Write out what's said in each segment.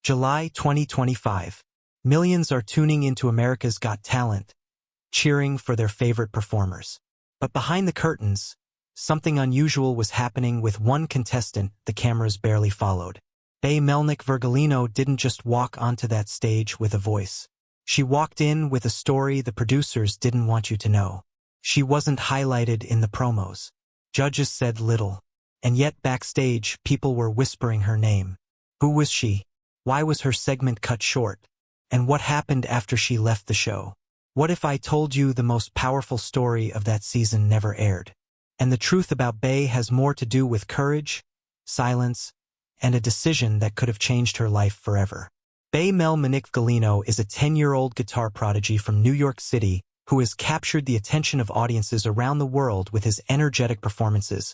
July 2025. Millions are tuning into America's Got Talent, cheering for their favorite performers. But behind the curtains, something unusual was happening with one contestant the cameras barely followed. Melnick Virgolino didn't just walk onto that stage with a voice. She walked in with a story the producers didn't want you to know. She wasn't highlighted in the promos. Judges said little. And yet backstage, people were whispering her name. Who was she? Why was her segment cut short? And what happened after she left the show? What if I told you the most powerful story of that season never aired? And the truth about Bey has more to do with courage, silence, and a decision that could have changed her life forever. Melnick Virgolino is a 10-year-old guitar prodigy from New York City who has captured the attention of audiences around the world with his energetic performances,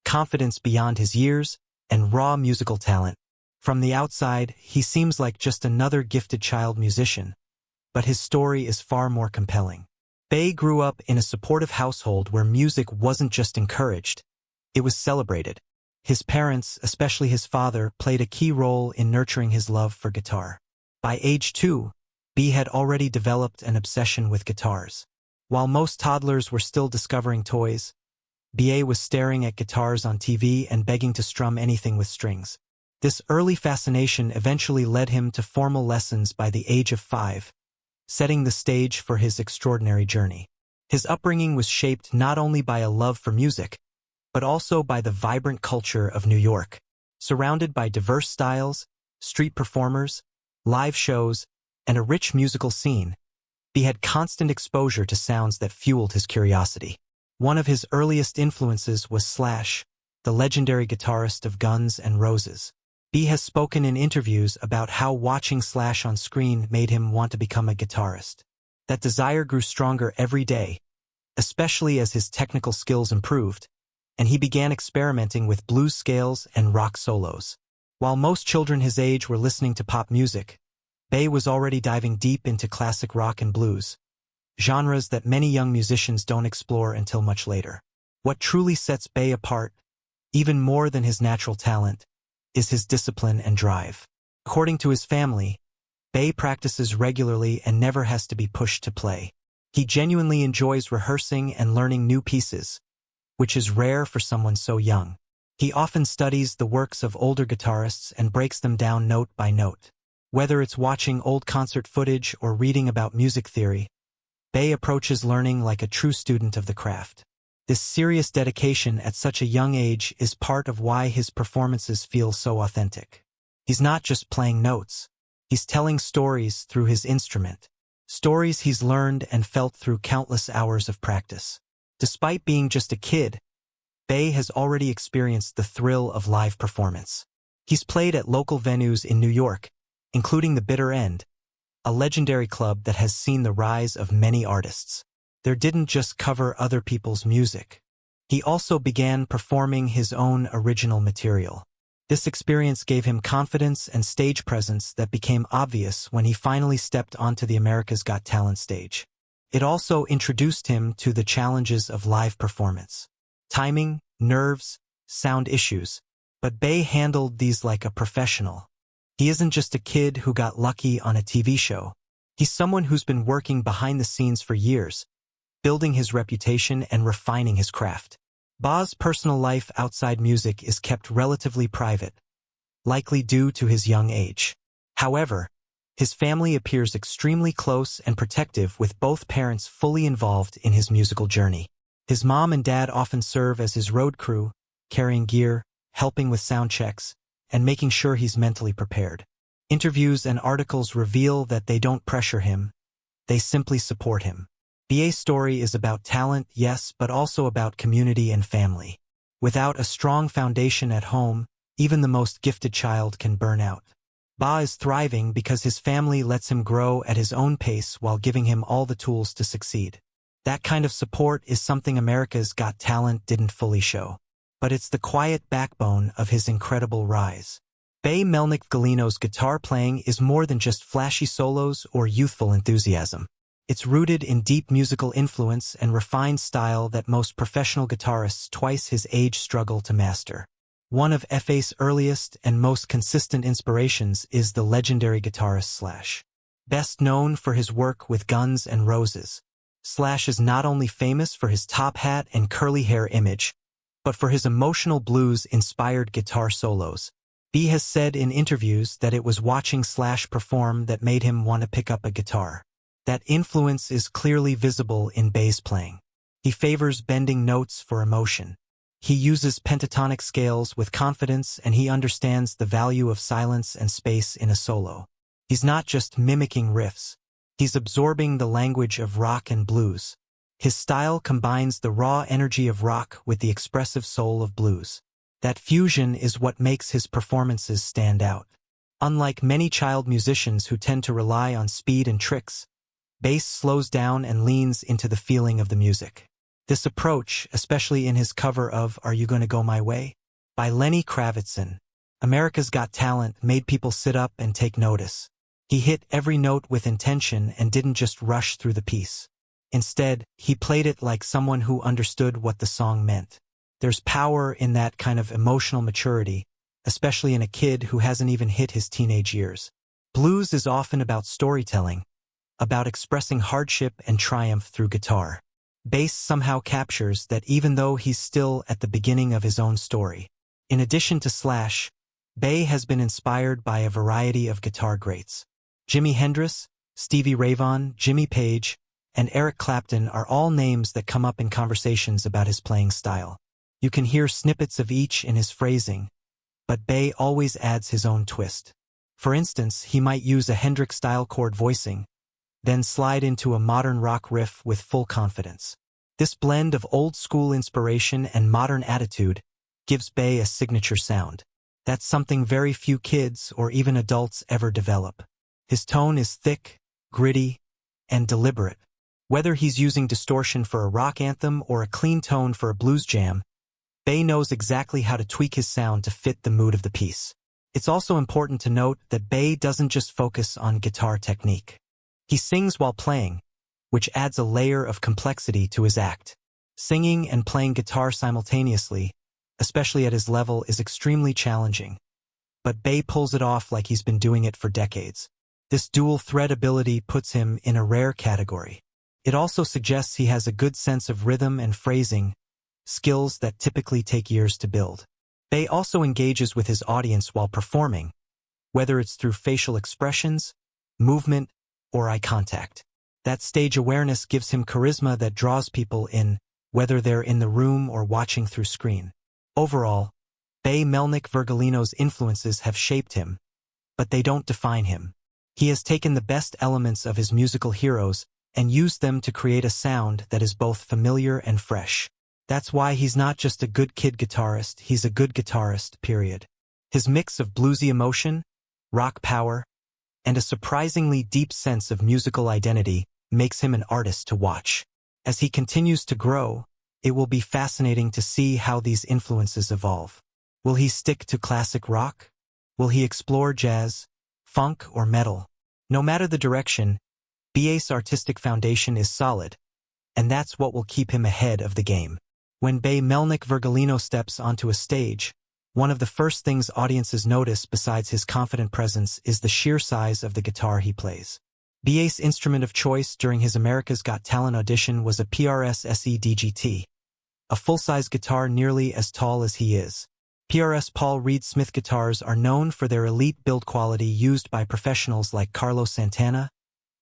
confidence beyond his years, and raw musical talent. From the outside, he seems like just another gifted child musician, but his story is far more compelling. Bey grew up in a supportive household where music wasn't just encouraged, it was celebrated. His parents, especially his father, played a key role in nurturing his love for guitar. By age 2, Bey had already developed an obsession with guitars. While most toddlers were still discovering toys, Bey was staring at guitars on TV and begging to strum anything with strings. This early fascination eventually led him to formal lessons by the age of 5, setting the stage for his extraordinary journey. His upbringing was shaped not only by a love for music, but also by the vibrant culture of New York. Surrounded by diverse styles, street performers, live shows, and a rich musical scene, Bey had constant exposure to sounds that fueled his curiosity. One of his earliest influences was Slash, the legendary guitarist of Guns N' Roses. Bey has spoken in interviews about how watching Slash on screen made him want to become a guitarist. That desire grew stronger every day, especially as his technical skills improved, and he began experimenting with blues scales and rock solos. While most children his age were listening to pop music, Bey was already diving deep into classic rock and blues, genres that many young musicians don't explore until much later. What truly sets Bey apart, even more than his natural talent, is his discipline and drive. According to his family, Bey practices regularly and never has to be pushed to play. He genuinely enjoys rehearsing and learning new pieces, which is rare for someone so young. He often studies the works of older guitarists and breaks them down note by note. Whether it's watching old concert footage or reading about music theory, Bey approaches learning like a true student of the craft. This serious dedication at such a young age is part of why his performances feel so authentic. He's not just playing notes, he's telling stories through his instrument, stories he's learned and felt through countless hours of practice. Despite being just a kid, Bey has already experienced the thrill of live performance. He's played at local venues in New York, including the Bitter End, a legendary club that has seen the rise of many artists. There didn't just cover other people's music. He also began performing his own original material. This experience gave him confidence and stage presence that became obvious when he finally stepped onto the America's Got Talent stage. It also introduced him to the challenges of live performance. Timing, nerves, sound issues. But Bey handled these like a professional. He isn't just a kid who got lucky on a TV show. He's someone who's been working behind the scenes for years, building his reputation and refining his craft. Bey's personal life outside music is kept relatively private, likely due to his young age. However, his family appears extremely close and protective, with both parents fully involved in his musical journey. His mom and dad often serve as his road crew, carrying gear, helping with sound checks, and making sure he's mentally prepared. Interviews and articles reveal that they don't pressure him, they simply support him. Bey's story is about talent, yes, but also about community and family. Without a strong foundation at home, even the most gifted child can burn out. Bey is thriving because his family lets him grow at his own pace while giving him all the tools to succeed. That kind of support is something America's Got Talent didn't fully show. But it's the quiet backbone of his incredible rise. Melnick Virgolino's guitar playing is more than just flashy solos or youthful enthusiasm. It's rooted in deep musical influence and refined style that most professional guitarists twice his age struggle to master. One of Fa's earliest and most consistent inspirations is the legendary guitarist Slash. Best known for his work with Guns N' Roses, Slash is not only famous for his top hat and curly hair image, but for his emotional blues-inspired guitar solos. B has said in interviews that it was watching Slash perform that made him want to pick up a guitar. That influence is clearly visible in bass playing. He favors bending notes for emotion. He uses pentatonic scales with confidence, and he understands the value of silence and space in a solo. He's not just mimicking riffs. He's absorbing the language of rock and blues. His style combines the raw energy of rock with the expressive soul of blues. That fusion is what makes his performances stand out. Unlike many child musicians who tend to rely on speed and tricks, bass slows down and leans into the feeling of the music. This approach, especially in his cover of Are You Gonna Go My Way? By Lenny Kravitzon, America's Got Talent, made people sit up and take notice. He hit every note with intention and didn't just rush through the piece. Instead, he played it like someone who understood what the song meant. There's power in that kind of emotional maturity, especially in a kid who hasn't even hit his teenage years. Blues is often about storytelling, about expressing hardship and triumph through guitar. Bass somehow captures that even though he's still at the beginning of his own story. In addition to Slash, Bay has been inspired by a variety of guitar greats. Jimi Hendrix, Stevie Ray Vaughan, Jimmy Page, and Eric Clapton are all names that come up in conversations about his playing style. You can hear snippets of each in his phrasing, but Bay always adds his own twist. For instance, he might use a Hendrix-style chord voicing, then slide into a modern rock riff with full confidence. This blend of old-school inspiration and modern attitude gives Bay a signature sound. That's something very few kids or even adults ever develop. His tone is thick, gritty, and deliberate. Whether he's using distortion for a rock anthem or a clean tone for a blues jam, Bay knows exactly how to tweak his sound to fit the mood of the piece. It's also important to note that Bay doesn't just focus on guitar technique. He sings while playing, which adds a layer of complexity to his act. Singing and playing guitar simultaneously, especially at his level, is extremely challenging. But Bay pulls it off like he's been doing it for decades. This dual-thread ability puts him in a rare category. It also suggests he has a good sense of rhythm and phrasing, skills that typically take years to build. Bay also engages with his audience while performing, whether it's through facial expressions, movement, or eye contact. That stage awareness gives him charisma that draws people in, whether they're in the room or watching through screen. Overall, Melnick Virgolino's influences have shaped him, but they don't define him. He has taken the best elements of his musical heroes and used them to create a sound that is both familiar and fresh. That's why he's not just a good kid guitarist, he's a good guitarist, period. His mix of bluesy emotion, rock power, and a surprisingly deep sense of musical identity makes him an artist to watch. As he continues to grow, it will be fascinating to see how these influences evolve. Will he stick to classic rock? Will he explore jazz, funk, or metal? No matter the direction, Bay's artistic foundation is solid, and that's what will keep him ahead of the game. When Melnick Virgolino steps onto a stage, one of the first things audiences notice besides his confident presence is the sheer size of the guitar he plays. Bay's instrument of choice during his America's Got Talent audition was a PRS SE DGT, a full-size guitar nearly as tall as he is. PRS Paul Reed Smith guitars are known for their elite build quality used by professionals like Carlos Santana,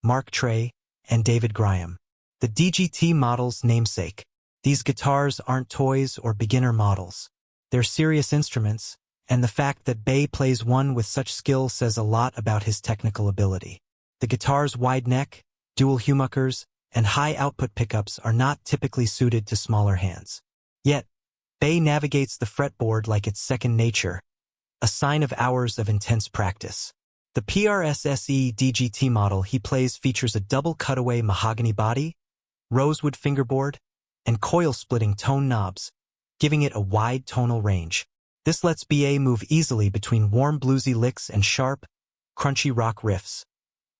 Mark Trey, and David Graham. The DGT model's namesake. These guitars aren't toys or beginner models. They're serious instruments, and the fact that Bay plays one with such skill says a lot about his technical ability. The guitar's wide neck, dual humbuckers, and high output pickups are not typically suited to smaller hands. Yet, Bay navigates the fretboard like it's second nature, a sign of hours of intense practice. The PRS SE DGT model he plays features a double cutaway mahogany body, rosewood fingerboard, and coil-splitting tone knobs, giving it a wide tonal range. This lets BA move easily between warm bluesy licks and sharp, crunchy rock riffs,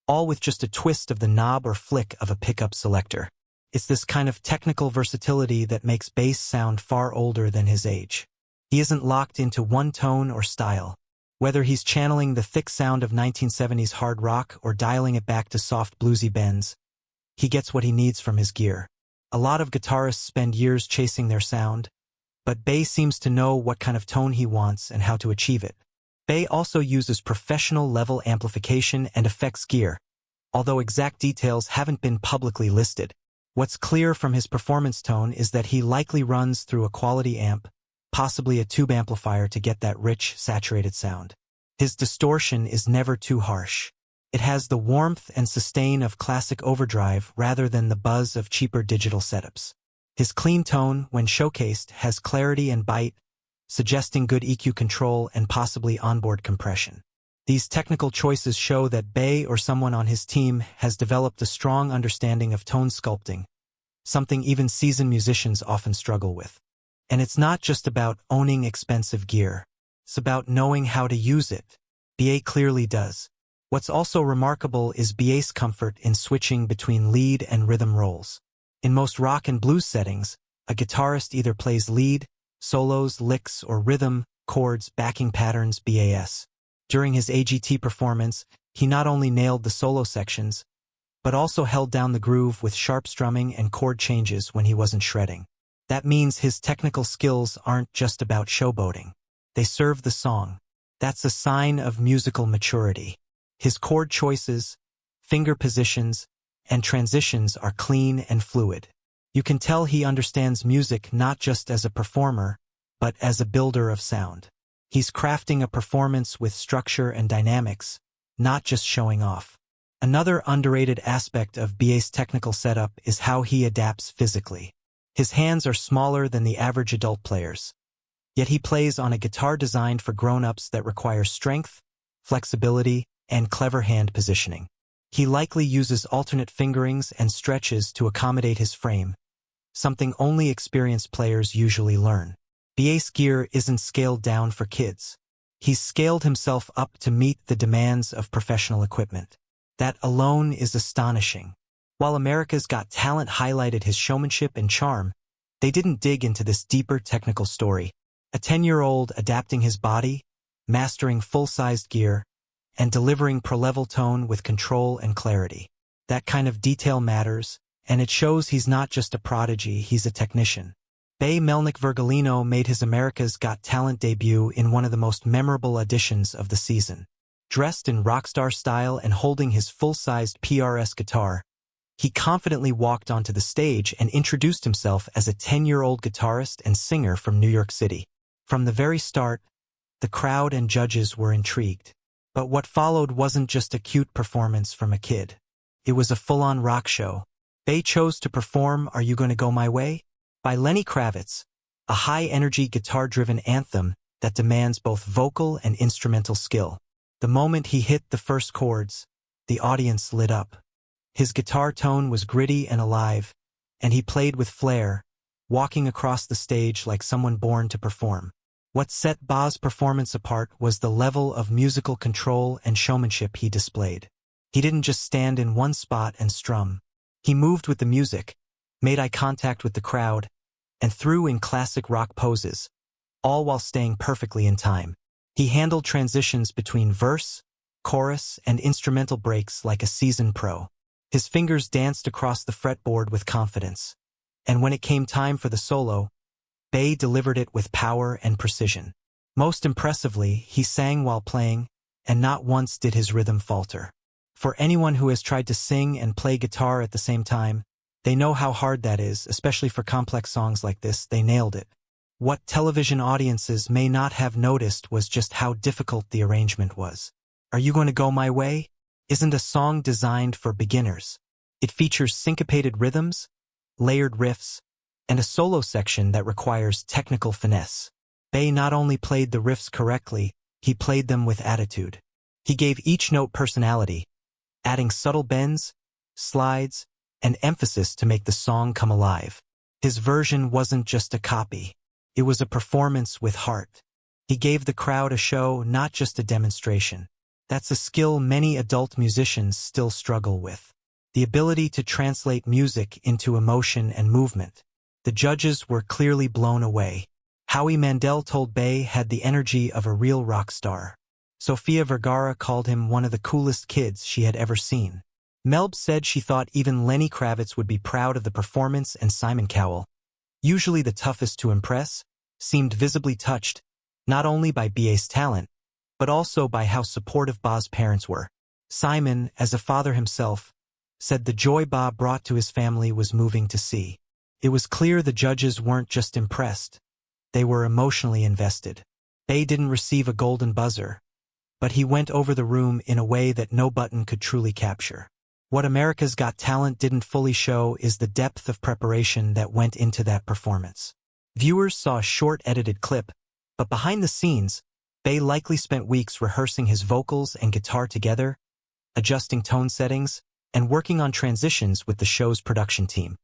all with just a twist of the knob or flick of a pickup selector. It's this kind of technical versatility that makes bass sound far older than his age. He isn't locked into one tone or style. Whether he's channeling the thick sound of 1970s hard rock or dialing it back to soft bluesy bends, he gets what he needs from his gear. A lot of guitarists spend years chasing their sound, but Bay seems to know what kind of tone he wants and how to achieve it. Bay also uses professional-level amplification and effects gear, although exact details haven't been publicly listed. What's clear from his performance tone is that he likely runs through a quality amp, possibly a tube amplifier to get that rich, saturated sound. His distortion is never too harsh. It has the warmth and sustain of classic overdrive rather than the buzz of cheaper digital setups. His clean tone, when showcased, has clarity and bite, suggesting good EQ control and possibly onboard compression. These technical choices show that Bay or someone on his team has developed a strong understanding of tone sculpting, something even seasoned musicians often struggle with. And it's not just about owning expensive gear. It's about knowing how to use it. Bay clearly does. What's also remarkable is Bay's comfort in switching between lead and rhythm roles. In most rock and blues settings, a guitarist either plays lead, solos, licks, or rhythm, chords, backing patterns, BAS. During his AGT performance, he not only nailed the solo sections, but also held down the groove with sharp strumming and chord changes when he wasn't shredding. That means his technical skills aren't just about showboating. They serve the song. That's a sign of musical maturity. His chord choices, finger positions, and transitions are clean and fluid. You can tell he understands music not just as a performer, but as a builder of sound. He's crafting a performance with structure and dynamics, not just showing off. Another underrated aspect of Bay's technical setup is how he adapts physically. His hands are smaller than the average adult player's, yet he plays on a guitar designed for grown-ups that requires strength, flexibility, and clever hand positioning. He likely uses alternate fingerings and stretches to accommodate his frame, something only experienced players usually learn. Bay's gear isn't scaled down for kids. He's scaled himself up to meet the demands of professional equipment. That alone is astonishing. While America's Got Talent highlighted his showmanship and charm, they didn't dig into this deeper technical story. A 10-year-old adapting his body, mastering full-sized gear, and delivering pro-level tone with control and clarity. That kind of detail matters, and it shows he's not just a prodigy, he's a technician. Melnick Virgolino made his America's Got Talent debut in one of the most memorable editions of the season. Dressed in rockstar style and holding his full-sized PRS guitar, he confidently walked onto the stage and introduced himself as a 10-year-old guitarist and singer from New York City. From the very start, the crowd and judges were intrigued. But what followed wasn't just a cute performance from a kid. It was a full-on rock show. Bay chose to perform Are You Gonna Go My Way? By Lenny Kravitz, a high-energy guitar-driven anthem that demands both vocal and instrumental skill. The moment he hit the first chords, the audience lit up. His guitar tone was gritty and alive, and he played with flair, walking across the stage like someone born to perform. What set Bay's performance apart was the level of musical control and showmanship he displayed. He didn't just stand in one spot and strum. He moved with the music, made eye contact with the crowd, and threw in classic rock poses, all while staying perfectly in time. He handled transitions between verse, chorus, and instrumental breaks like a seasoned pro. His fingers danced across the fretboard with confidence. And when it came time for the solo, Bay delivered it with power and precision. Most impressively, he sang while playing, and not once did his rhythm falter. For anyone who has tried to sing and play guitar at the same time, they know how hard that is, especially for complex songs like this. They nailed it. What television audiences may not have noticed was just how difficult the arrangement was. Are You Gonna Go My Way? Isn't a song designed for beginners. It features syncopated rhythms, layered riffs, and a solo section that requires technical finesse. Bay not only played the riffs correctly, he played them with attitude. He gave each note personality, adding subtle bends, slides, and emphasis to make the song come alive. His version wasn't just a copy. It was a performance with heart. He gave the crowd a show, not just a demonstration. That's a skill many adult musicians still struggle with. The ability to translate music into emotion and movement. The judges were clearly blown away. Howie Mandel told Bay had the energy of a real rock star. Sofia Vergara called him one of the coolest kids she had ever seen. Melb said she thought even Lenny Kravitz would be proud of the performance, and Simon Cowell, usually the toughest to impress, seemed visibly touched, not only by BA's talent, but also by how supportive Ba's parents were. Simon, as a father himself, said the joy Ba brought to his family was moving to see. It was clear the judges weren't just impressed, they were emotionally invested. Bay didn't receive a golden buzzer, but he went over the room in a way that no button could truly capture. What America's Got Talent didn't fully show is the depth of preparation that went into that performance. Viewers saw a short edited clip, but behind the scenes, Bay likely spent weeks rehearsing his vocals and guitar together, adjusting tone settings, and working on transitions with the show's production team.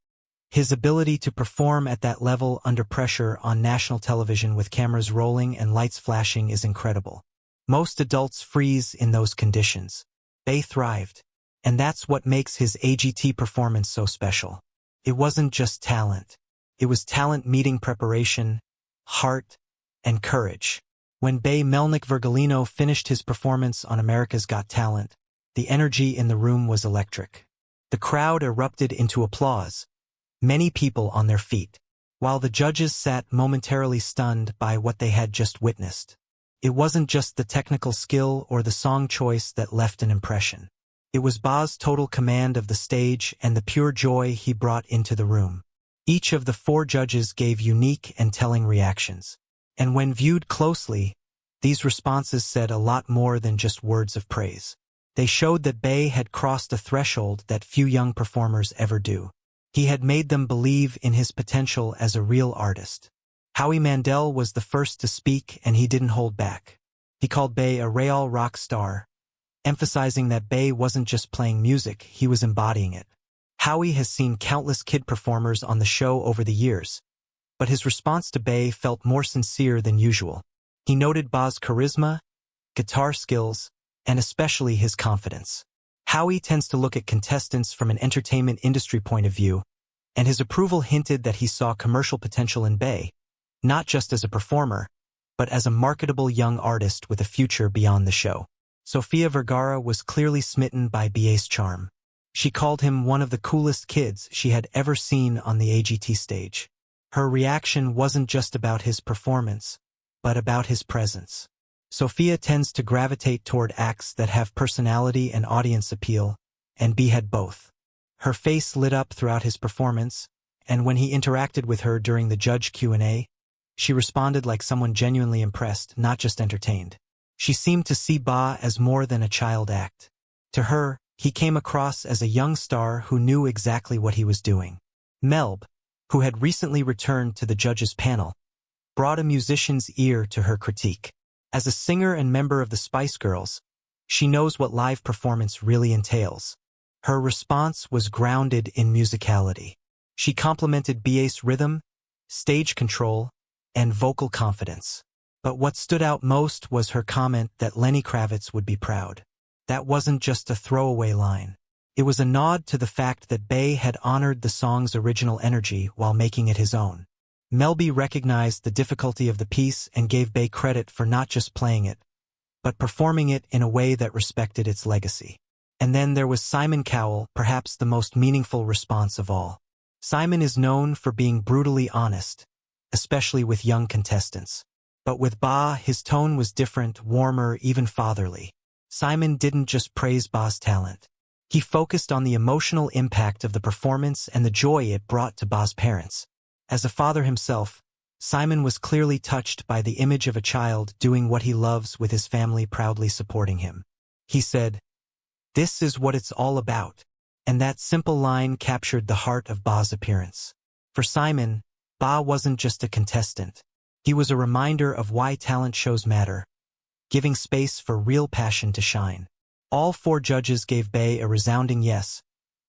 His ability to perform at that level under pressure on national television with cameras rolling and lights flashing is incredible. Most adults freeze in those conditions. Bay thrived, and that's what makes his AGT performance so special. It wasn't just talent. It was talent meeting preparation, heart, and courage. When Bay Melnick Virgolino finished his performance on America's Got Talent, the energy in the room was electric. The crowd erupted into applause, many people on their feet, while the judges sat momentarily stunned by what they had just witnessed. It wasn't just the technical skill or the song choice that left an impression. It was Ba's total command of the stage and the pure joy he brought into the room. Each of the 4 judges gave unique and telling reactions. And when viewed closely, these responses said a lot more than just words of praise. They showed that Bay had crossed a threshold that few young performers ever do. He had made them believe in his potential as a real artist. Howie Mandel was the first to speak, and he didn't hold back. He called Bay a real rock star, emphasizing that Bay wasn't just playing music, he was embodying it. Howie has seen countless kid performers on the show over the years, but his response to Bay felt more sincere than usual. He noted Ba's charisma, guitar skills, and especially his confidence. Howie tends to look at contestants from an entertainment industry point of view, and his approval hinted that he saw commercial potential in Bay, not just as a performer, but as a marketable young artist with a future beyond the show. Sofia Vergara was clearly smitten by BA's charm. She called him one of the coolest kids she had ever seen on the AGT stage. Her reaction wasn't just about his performance, but about his presence. Sofia tends to gravitate toward acts that have personality and audience appeal, and B had both. Her face lit up throughout his performance, and when he interacted with her during the judge Q&A, she responded like someone genuinely impressed, not just entertained. She seemed to see Ba as more than a child act. To her, he came across as a young star who knew exactly what he was doing. Melb, who had recently returned to the judges' panel, brought a musician's ear to her critique. As a singer and member of the Spice Girls, she knows what live performance really entails. Her response was grounded in musicality. She complimented BA's rhythm, stage control, and vocal confidence. But what stood out most was her comment that Lenny Kravitz would be proud. That wasn't just a throwaway line. It was a nod to the fact that Bay had honored the song's original energy while making it his own. Melby recognized the difficulty of the piece and gave Bay credit for not just playing it, but performing it in a way that respected its legacy. And then there was Simon Cowell, perhaps the most meaningful response of all. Simon is known for being brutally honest, especially with young contestants. But with Ba, his tone was different, warmer, even fatherly. Simon didn't just praise Ba's talent. He focused on the emotional impact of the performance and the joy it brought to Ba's parents. As a father himself, Simon was clearly touched by the image of a child doing what he loves with his family proudly supporting him. He said, "This is what it's all about." And that simple line captured the heart of Ba's appearance. For Simon, Ba wasn't just a contestant. He was a reminder of why talent shows matter, giving space for real passion to shine. All 4 judges gave Bay a resounding yes,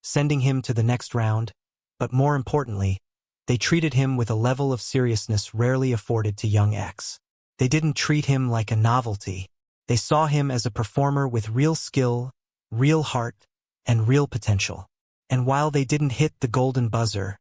sending him to the next round, but more importantly, they treated him with a level of seriousness rarely afforded to young acts. They didn't treat him like a novelty. They saw him as a performer with real skill, real heart, and real potential. And while they didn't hit the golden buzzer,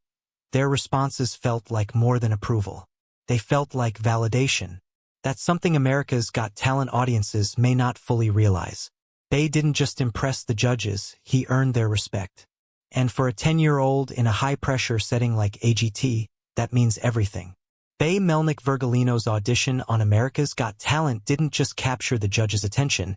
their responses felt like more than approval. They felt like validation. That's something America's Got Talent audiences may not fully realize. Bae didn't just impress the judges, he earned their respect. And for a 10-year-old in a high-pressure setting like AGT, that means everything. Melnick Virgolino's audition on America's Got Talent didn't just capture the judges' attention,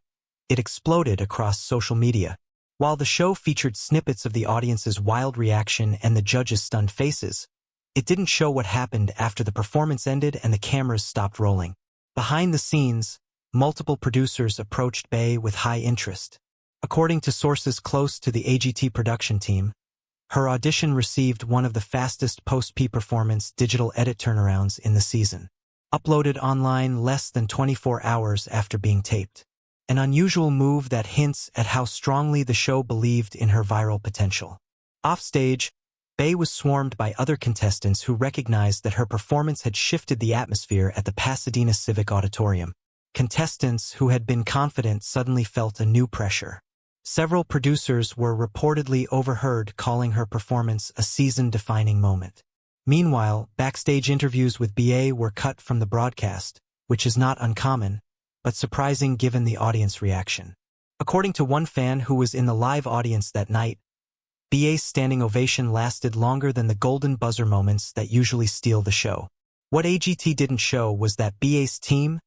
it exploded across social media. While the show featured snippets of the audience's wild reaction and the judges' stunned faces, it didn't show what happened after the performance ended and the cameras stopped rolling. Behind the scenes, multiple producers approached Bae with high interest. According to sources close to the AGT production team, her audition received one of the fastest post-performance digital edit turnarounds in the season. Uploaded online less than 24 hours after being taped. An unusual move that hints at how strongly the show believed in her viral potential. Offstage, Bae was swarmed by other contestants who recognized that her performance had shifted the atmosphere at the Pasadena Civic Auditorium. Contestants who had been confident suddenly felt a new pressure. Several producers were reportedly overheard calling her performance a season-defining moment. Meanwhile, backstage interviews with Bae were cut from the broadcast, which is not uncommon, but surprising given the audience reaction. According to one fan who was in the live audience that night, Bae's standing ovation lasted longer than the golden buzzer moments that usually steal the show. What AGT didn't show was that Bae's team,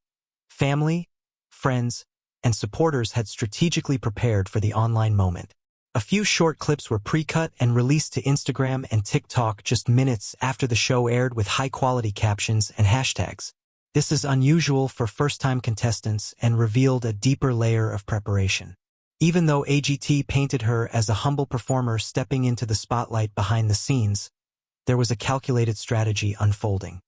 family, friends, and supporters had strategically prepared for the online moment. A few short clips were pre-cut and released to Instagram and TikTok just minutes after the show aired with high-quality captions and hashtags. This is unusual for first-time contestants and revealed a deeper layer of preparation. Even though AGT painted her as a humble performer stepping into the spotlight behind the scenes, there was a calculated strategy unfolding.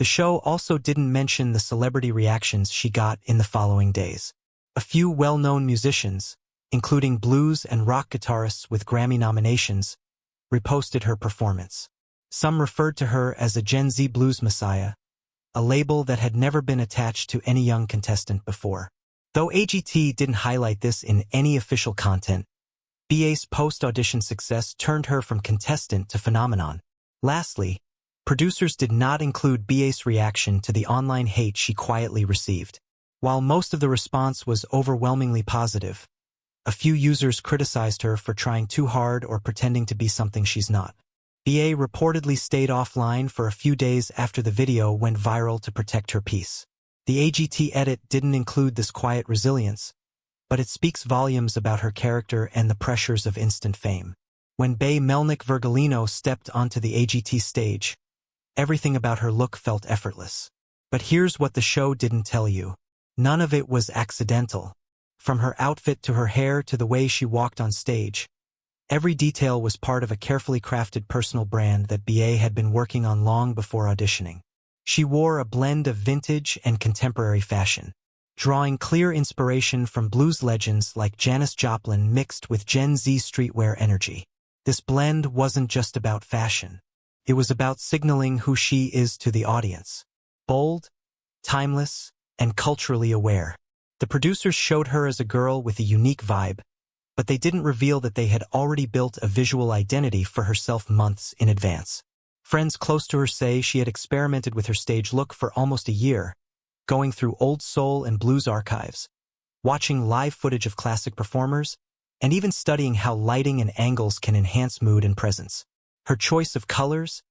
The show also didn't mention the celebrity reactions she got in the following days. A few well-known musicians, including blues and rock guitarists with Grammy nominations, reposted her performance. Some referred to her as a Gen Z blues messiah, a label that had never been attached to any young contestant before. Though AGT didn't highlight this in any official content, Bae's post-audition success turned her from contestant to phenomenon. Lastly, producers did not include Bae's reaction to the online hate she quietly received. While most of the response was overwhelmingly positive, a few users criticized her for trying too hard or pretending to be something she's not. Bae reportedly stayed offline for a few days after the video went viral to protect her peace. The AGT edit didn't include this quiet resilience, but it speaks volumes about her character and the pressures of instant fame. When Melnick Virgolino stepped onto the AGT stage, everything about her look felt effortless. But here's what the show didn't tell you. None of it was accidental. From her outfit to her hair to the way she walked on stage, every detail was part of a carefully crafted personal brand that Bae had been working on long before auditioning. She wore a blend of vintage and contemporary fashion, drawing clear inspiration from blues legends like Janis Joplin mixed with Gen Z streetwear energy. This blend wasn't just about fashion. It was about signaling who she is to the audience. Bold, timeless, and culturally aware. The producers showed her as a girl with a unique vibe, but they didn't reveal that they had already built a visual identity for herself months in advance. Friends close to her say she had experimented with her stage look for almost a year, going through old soul and blues archives, watching live footage of classic performers, and even studying how lighting and angles can enhance mood and presence. Her choice of colors,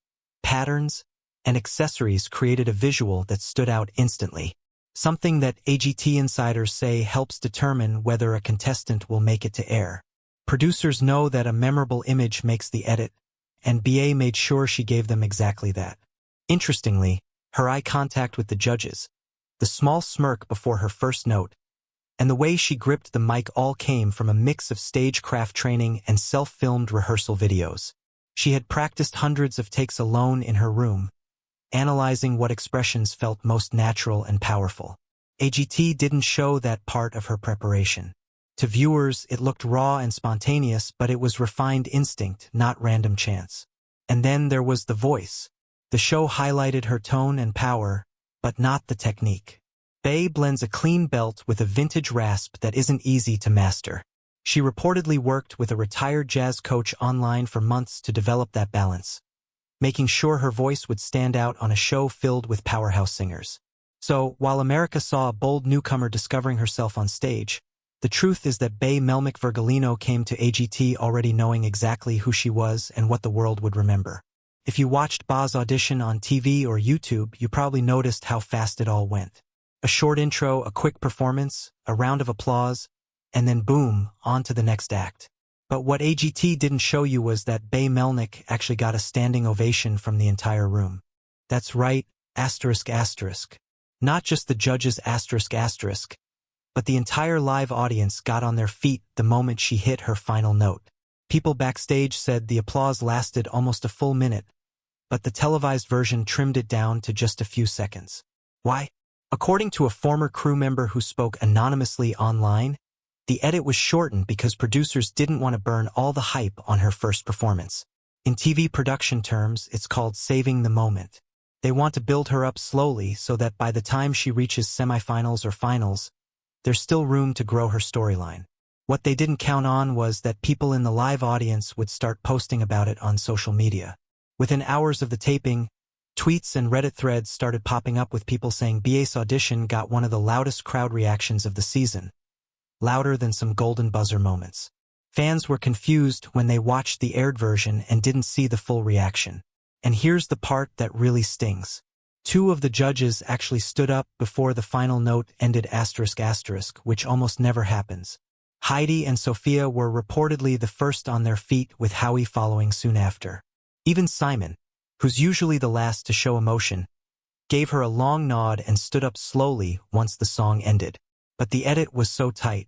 patterns, and accessories created a visual that stood out instantly. Something that AGT insiders say helps determine whether a contestant will make it to air. Producers know that a memorable image makes the edit, and Bae made sure she gave them exactly that. Interestingly, her eye contact with the judges, the small smirk before her first note, and the way she gripped the mic all came from a mix of stagecraft training and self-filmed rehearsal videos. She had practiced hundreds of takes alone in her room, analyzing what expressions felt most natural and powerful. AGT didn't show that part of her preparation. To viewers, it looked raw and spontaneous, but it was refined instinct, not random chance. And then there was the voice. The show highlighted her tone and power, but not the technique. Bae blends a clean belt with a vintage rasp that isn't easy to master. She reportedly worked with a retired jazz coach online for months to develop that balance. making sure her voice would stand out on a show filled with powerhouse singers. So, while America saw a bold newcomer discovering herself on stage, the truth is that Melnick Virgolino came to AGT already knowing exactly who she was and what the world would remember. If you watched Ba's audition on TV or YouTube, you probably noticed how fast it all went. A short intro, a quick performance, a round of applause, and then boom, on to the next act. But what AGT didn't show you was that Melnick actually got a standing ovation from the entire room. That's right, asterisk asterisk. Not just the judges asterisk asterisk, but the entire live audience got on their feet the moment she hit her final note. People backstage said the applause lasted almost a full minute, but the televised version trimmed it down to just a few seconds. Why? According to a former crew member who spoke anonymously online, the edit was shortened because producers didn't want to burn all the hype on her first performance. In TV production terms, it's called saving the moment. They want to build her up slowly so that by the time she reaches semifinals or finals, there's still room to grow her storyline. What they didn't count on was that people in the live audience would start posting about it on social media. Within hours of the taping, tweets and Reddit threads started popping up with people saying BA's audition got one of the loudest crowd reactions of the season, louder than some golden buzzer moments. Fans were confused when they watched the aired version and didn't see the full reaction. And here's the part that really stings. Two of the judges actually stood up before the final note ended asterisk asterisk, which almost never happens. Heidi and Sophia were reportedly the first on their feet, with Howie following soon after. Even Simon, who's usually the last to show emotion, gave her a long nod and stood up slowly once the song ended. But the edit was so tight,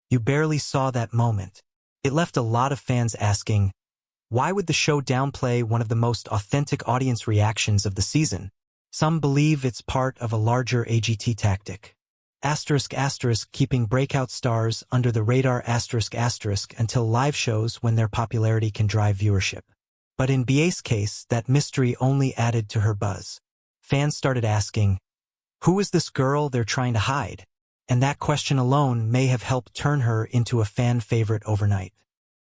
you barely saw that moment. It left a lot of fans asking, why would the show downplay one of the most authentic audience reactions of the season? Some believe it's part of a larger AGT tactic. Asterisk asterisk, keeping breakout stars under the radar asterisk asterisk until live shows when their popularity can drive viewership. But in BA's case, that mystery only added to her buzz. Fans started asking, who is this girl they're trying to hide? And that question alone may have helped turn her into a fan favorite overnight.